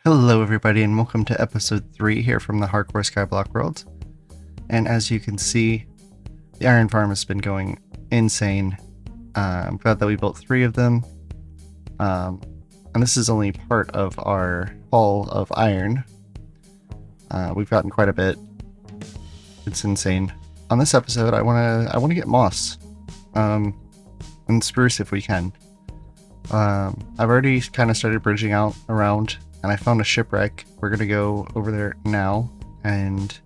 Hello everybody and welcome to episode 3 here from the Hardcore Skyblock world. And as you can see, the iron farm has been going insane. I'm glad that we built 3 of them. And this is only part of our haul of iron. We've gotten quite a bit. It's insane. On this episode, I wanna get moss. And spruce if we can. I've already kind of started bridging out around. And I found a shipwreck. We're going to go over there now and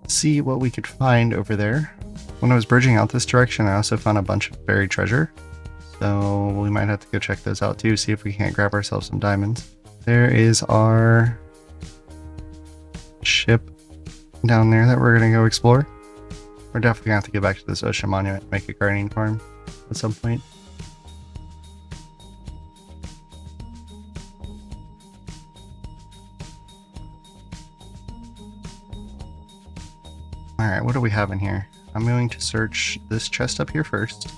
see what we could find over there. When I was bridging out this direction, I also found a bunch of buried treasure. So we might have to go check those out too, see if we can't grab ourselves some diamonds. There is our ship down there that we're going to go explore. We're definitely going to have to get back to this ocean monument and make a gardening farm at some point. Alright, what do we have in here? I'm going to search this chest up here first.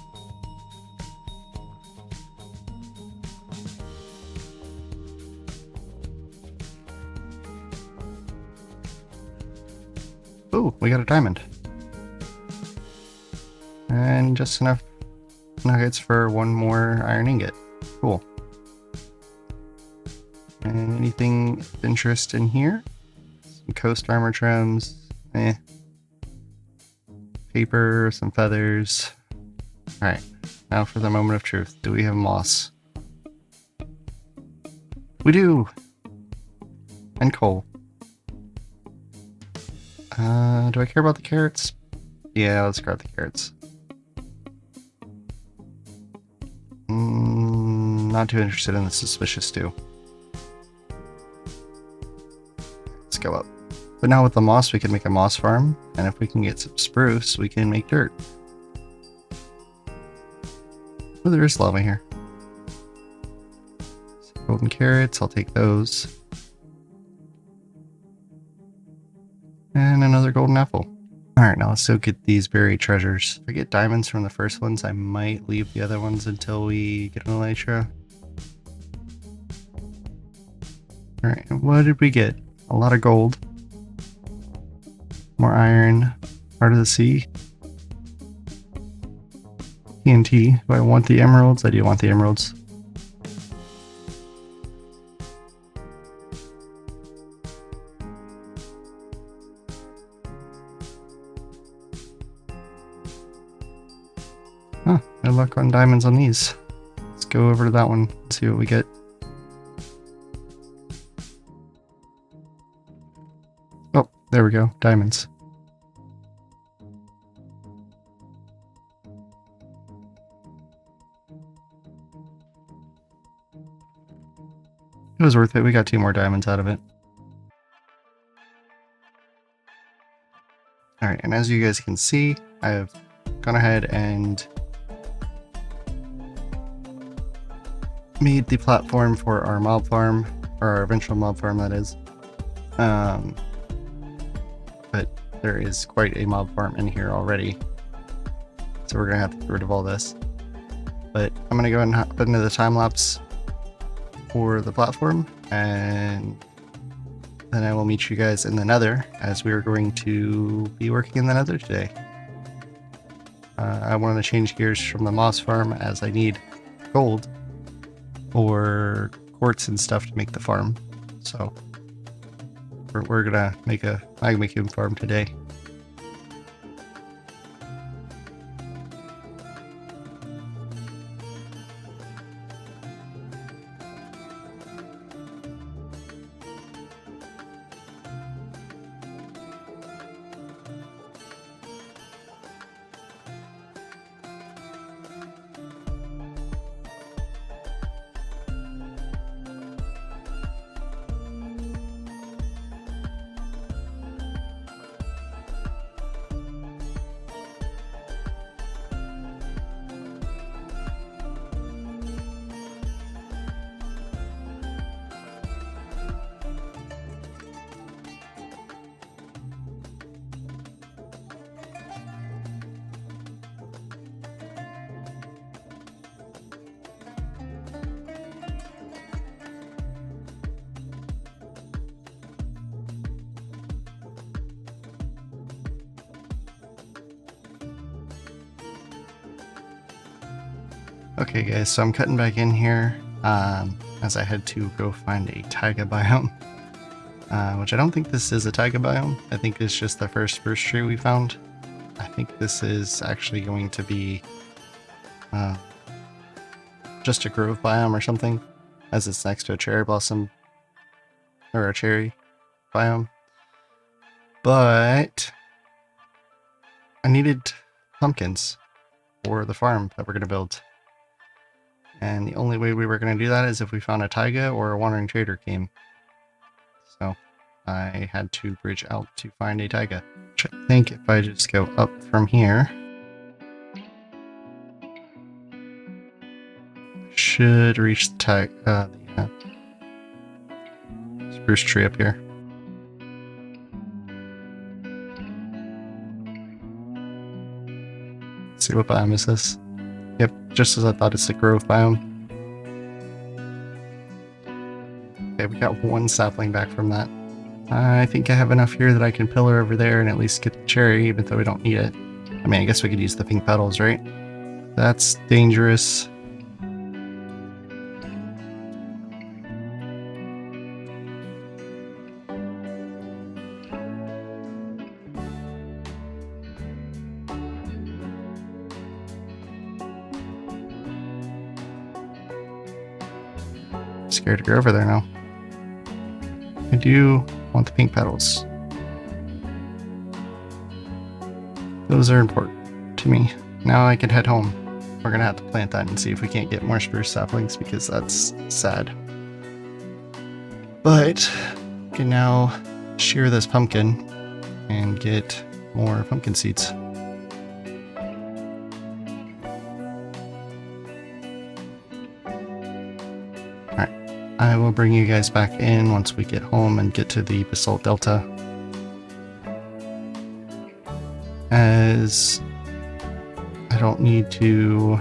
Ooh, we got a diamond. And just enough nuggets for one more iron ingot. Cool. And anything of interest in here? Some coast armor trims. Paper, some feathers. Alright, now for the moment of truth. Do we have moss? We do! And coal. Do I care about the carrots? Yeah, let's grab the carrots. Not too interested in the suspicious stew. Let's go up. But now with the moss, we can make a moss farm, and if we can get some spruce, we can make dirt. Oh, there is lava here. Some golden carrots, I'll take those. And another golden apple. Alright, now let's go get these buried treasures. If I get diamonds from the first ones, I might leave the other ones until we get an elytra. Alright, what did we get? A lot of gold. More iron, heart of the sea, TNT. Do I want the emeralds? I do want the emeralds. Huh, good luck on diamonds on these. Let's go over to that one and see what we get. Oh, there we go, diamonds. It was worth it. We got 2 more diamonds out of it. Alright, and as you guys can see, I have gone ahead and made the platform for our mob farm, or our eventual mob farm, that is. But there is quite a mob farm in here already. So we're going to have to get rid of all this. But I'm going to go ahead and hop into the time lapse for the platform, and then I will meet you guys in the nether, as we are going to be working in the nether today. I want to change gears from the moss farm, as I need gold for quartz and stuff to make the farm. So we're gonna make a magma cube farm today. Okay guys, so I'm cutting back in here as I had to go find a taiga biome, which I don't think this is a taiga biome. I think it's just the first spruce tree we found. I think this is actually going to be just a grove biome or something, as it's next to a cherry blossom or a cherry biome. But I needed pumpkins for the farm that we're going to build. And the only way we were going to do that is if we found a taiga or a wandering trader came. So I had to bridge out to find a taiga. Which I think if I just go up from here, should reach the spruce tree up here. Let's see what biome is this. Yep, just as I thought, it's a grove biome. Okay, we got one sapling back from that. I think I have enough here that I can pillar over there and at least get the cherry, even though we don't need it. I mean, I guess we could use the pink petals, right? That's dangerous. Scared to go over there now. I do want the pink petals. Those are important to me. Now I can head home. We're gonna have to plant that and see if we can't get more spruce saplings because that's sad. But we can now shear this pumpkin and get more pumpkin seeds. I will bring you guys back in once we get home and get to the Basalt Delta, as I don't need to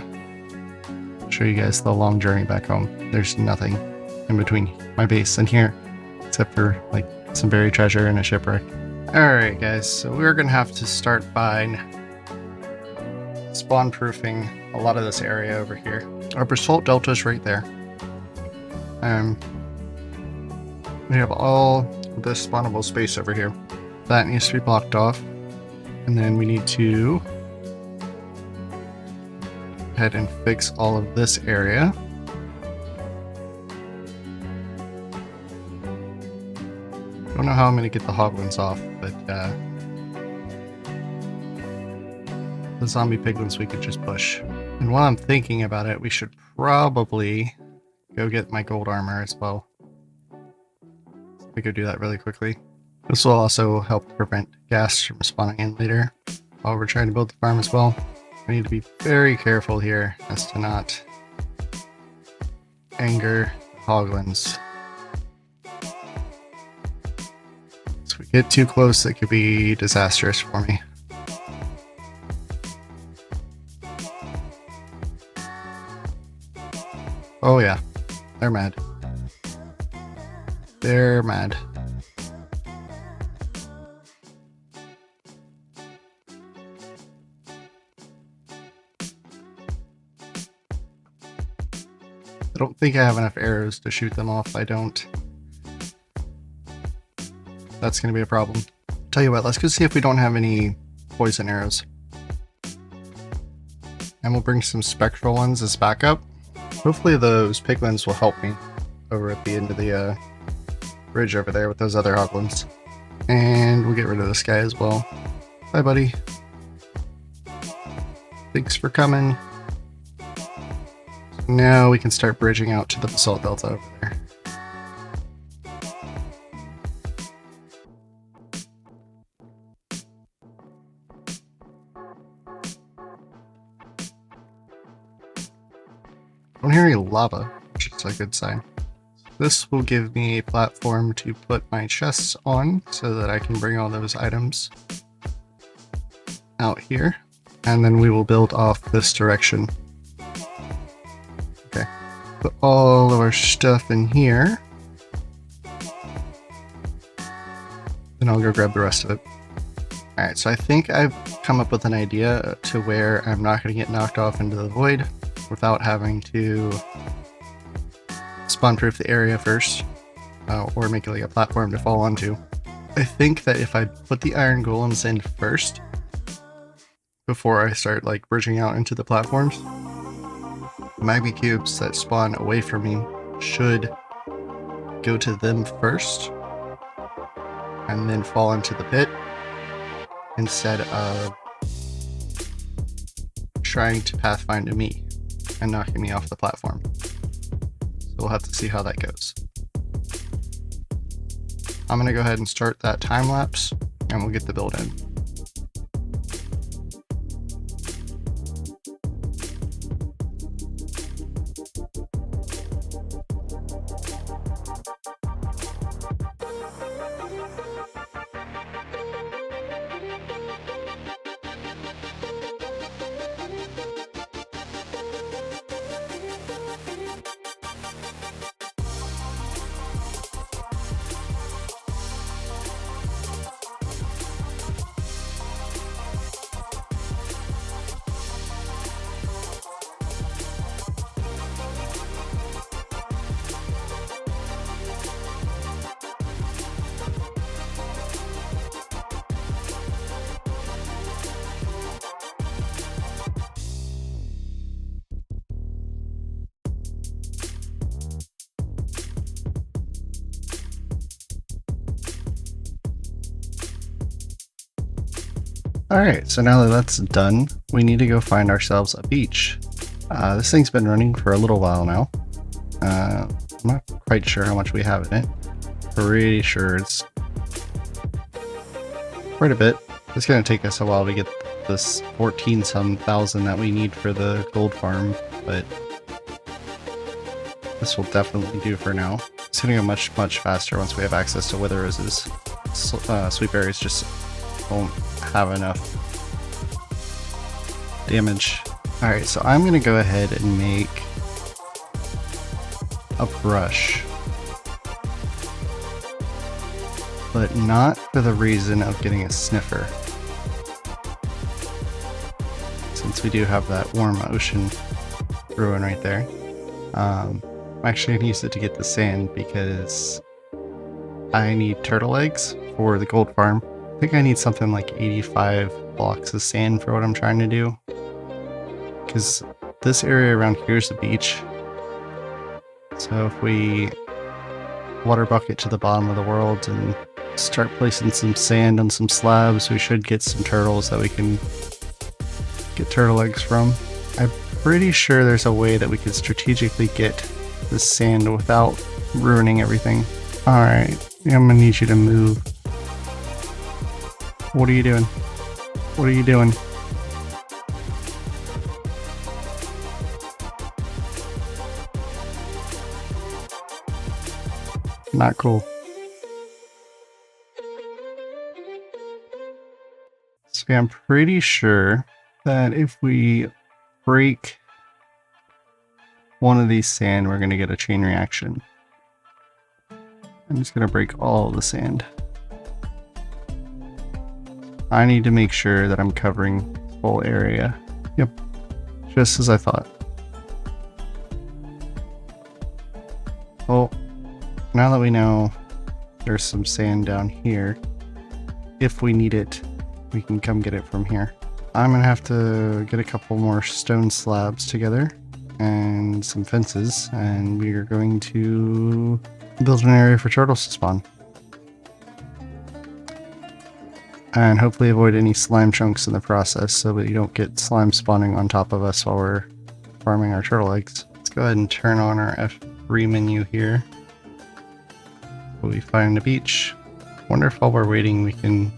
show you guys the long journey back home. There's nothing in between my base and here except for like some buried treasure and a shipwreck. Alright guys, so we're gonna have to start by spawn proofing a lot of this area over here. Our Basalt Delta is right there. We have all this spawnable space over here. That needs to be blocked off. And then we need to go ahead and fix all of this area. Don't know how I'm going to get the hoglins off, but the zombie piglins we could just push. And while I'm thinking about it, we should probably go get my gold armor as well. We could do that really quickly. This will also help prevent ghast from spawning in later while we're trying to build the farm as well. We need to be very careful here as to not anger hoglins. So if we get too close, it could be disastrous for me. Oh yeah, they're mad. They're mad. I don't think I have enough arrows to shoot them off. I don't. That's going to be a problem. Tell you what, let's go see if we don't have any poison arrows. And we'll bring some spectral ones as backup. Hopefully those piglins will help me over at the end of the bridge over there with those other hoglins. And we'll get rid of this guy as well. Bye, buddy. Thanks for coming. Now we can start bridging out to the Basalt Delta over there. I don't hear any lava, which is a good sign. This will give me a platform to put my chests on so that I can bring all those items out here. And then we will build off this direction. Okay. Put all of our stuff in here. Then I'll go grab the rest of it. Alright, so I think I've come up with an idea to where I'm not going to get knocked off into the void. without having to spawn-proof the area first, or make it like a platform to fall onto. I think that if I put the iron golems in first, before I start like bridging out into the platforms, magma cubes that spawn away from me should go to them first, and then fall into the pit, instead of trying to pathfind to me and knocking me off the platform. So we'll have to see how that goes. I'm going to go ahead and start that time lapse and we'll get the build in. Alright, so now that that's done, we need to go find ourselves a beach. This thing's been running for a little while now. I'm not quite sure how much we have in it. Pretty sure it's quite a bit. It's going to take us a while to get this 14-some thousand that we need for the gold farm, but this will definitely do for now. It's going to go much, much faster once we have access to wither roses. Sweep berries just won't have enough damage. Alright, so I'm going to go ahead and make a brush, but not for the reason of getting a sniffer, since we do have that warm ocean ruin right there. I'm actually going to use it to get the sand because I need turtle eggs for the gold farm. I think I need something like 85 blocks of sand for what I'm trying to do, because this area around here is a beach. So if we water bucket to the bottom of the world and start placing some sand on some slabs, we should get some turtles that we can get turtle eggs from. I'm pretty sure there's a way that we could strategically get this sand without ruining everything. Alright, I'm gonna need you to move. What are you doing? What are you doing? Not cool. So yeah, I'm pretty sure that if we break one of these sand, we're going to get a chain reaction. I'm just going to break all the sand. I need to make sure that I'm covering the whole area. Yep, just as I thought. Well, now that we know there's some sand down here, if we need it, we can come get it from here. I'm gonna have to get a couple more stone slabs together and some fences, and we are going to build an area for turtles to spawn. And hopefully avoid any slime chunks in the process so that you don't get slime spawning on top of us while we're farming our turtle eggs. Let's go ahead and turn on our F3 menu here. We find a beach. Wonder if while we're waiting we can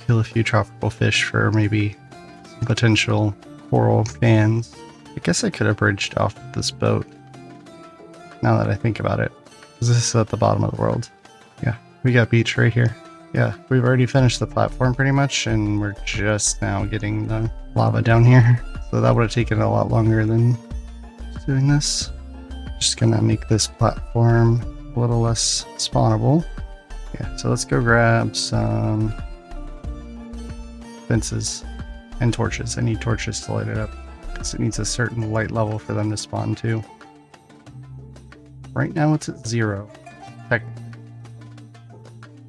kill a few tropical fish for maybe some potential coral fans. I guess I could have bridged off this boat, now that I think about it. This is at the bottom of the world. Yeah, we got beach right here. Yeah, we've already finished the platform pretty much, and we're just now getting the lava down here. So that would have taken a lot longer than doing this. Just gonna make this platform a little less spawnable. Yeah, so let's go grab some fences and torches. I need torches to light it up. because it needs a certain light level for them to spawn to. Right now it's at 0. Technically.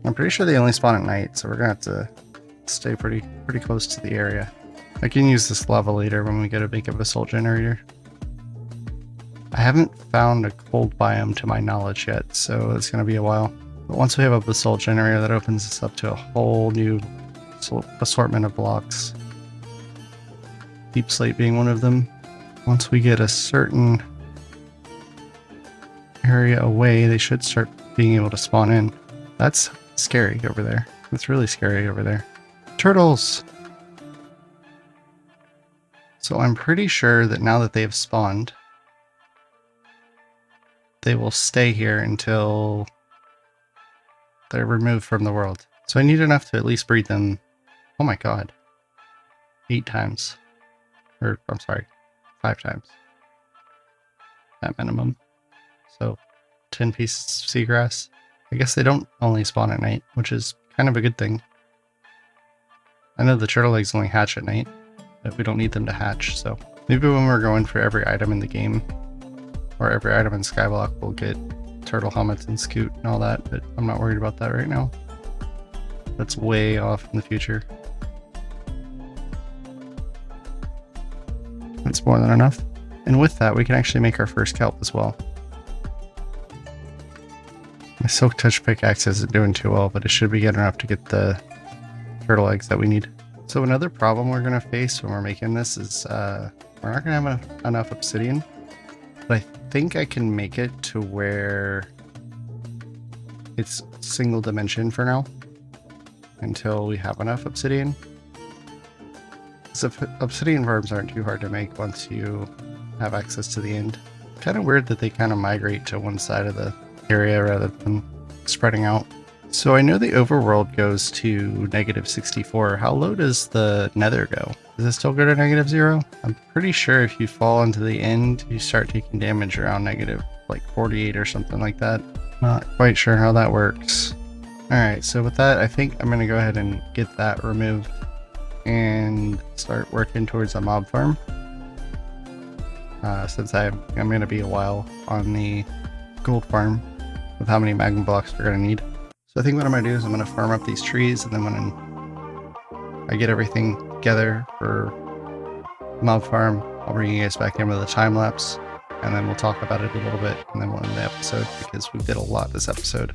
I'm pretty sure they only spawn at night, so we're gonna have to stay pretty close to the area. I can use this lava later when we get a big basalt generator. I haven't found a cold biome to my knowledge yet, so it's gonna be a while. But once we have a basalt generator, that opens us up to a whole new assortment of blocks. Deep slate being one of them. Once we get a certain area away, they should start being able to spawn in. That's scary over there. It's really scary over there. Turtles! So I'm pretty sure that now that they have spawned, they will stay here until they're removed from the world. So I need enough to at least breed them, oh my god, 8 times. Or, I'm sorry, 5 times. At minimum. So, 10 pieces of seagrass. I guess they don't only spawn at night, which is kind of a good thing. I know the turtle eggs only hatch at night, but we don't need them to hatch, so maybe when we're going for every item in the game, or every item in Skyblock, we'll get turtle helmets and scoot and all that, but I'm not worried about that right now. That's way off in the future. That's more than enough. And with that, we can actually make our first kelp as well. My silk touch pickaxe isn't doing too well, but it should be good enough to get the turtle eggs that we need. So another problem we're going to face when we're making this is we're not going to have enough obsidian, but I think I can make it to where it's single dimension for now until we have enough obsidian. So obsidian farms aren't too hard to make once you have access to the end. Kind of weird that they kind of migrate to one side of the area rather than spreading out. So I know the overworld goes to -64. How low does the nether go? Does it still go to -0? I'm pretty sure if you fall into the end, you start taking damage around -48 or something like that. Not quite sure how that works. Alright, so with that, I think I'm going to go ahead and get that removed and start working towards a mob farm. Since I'm going to be a while on the gold farm with how many magma blocks we're going to need. So I think what I'm going to do is I'm going to farm up these trees, and then when I get everything together for mob farm, I'll bring you guys back in with a time lapse, and then we'll talk about it a little bit, and then we'll end the episode because we did a lot this episode.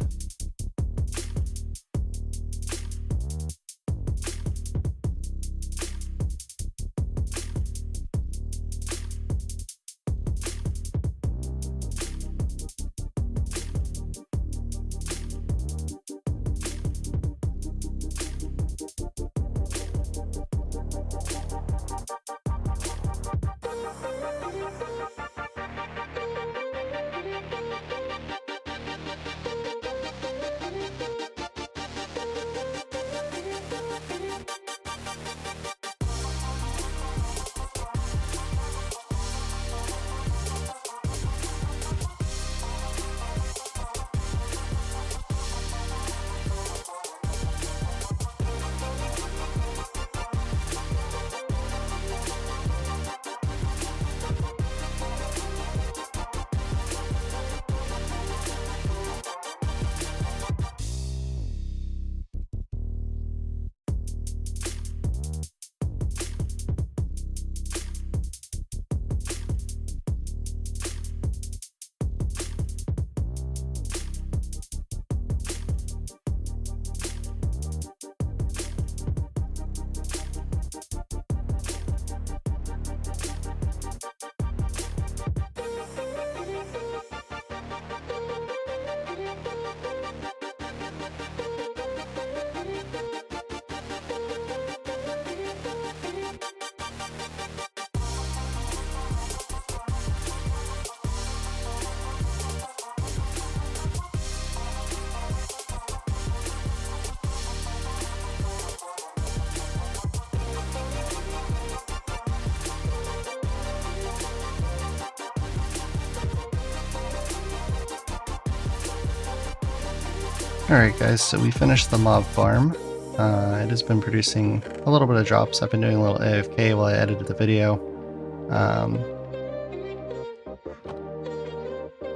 Alright guys, so we finished the mob farm. It has been producing a little bit of drops. I've been doing a little AFK while I edited the video.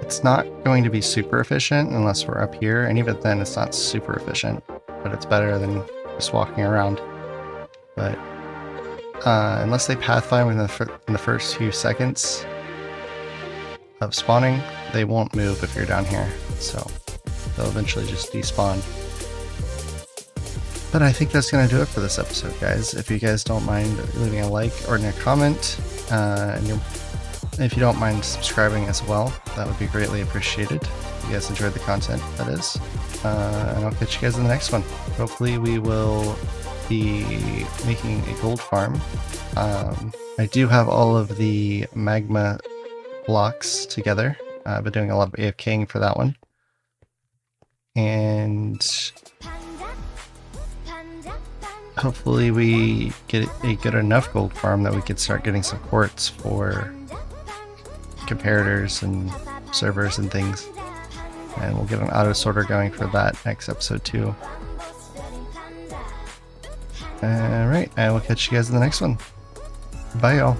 It's not going to be super efficient unless we're up here, and even then it's not super efficient, but it's better than just walking around. But unless they pathfind within in the first few seconds of spawning, they won't move if you're down here, so they'll eventually just despawn. But I think that's going to do it for this episode, guys. If you guys don't mind leaving a like or a comment, and if you don't mind subscribing as well, that would be greatly appreciated. If you guys enjoyed the content, that is. And I'll catch you guys in the next one. Hopefully we will be making a gold farm. I do have all of the magma blocks together. I've been doing a lot of AFKing for that one. And hopefully we get a good enough gold farm that we could start getting some quartz for comparators and servers and things. And we'll get an auto sorter going for that next episode too. Alright, I will catch you guys in the next one. Bye y'all.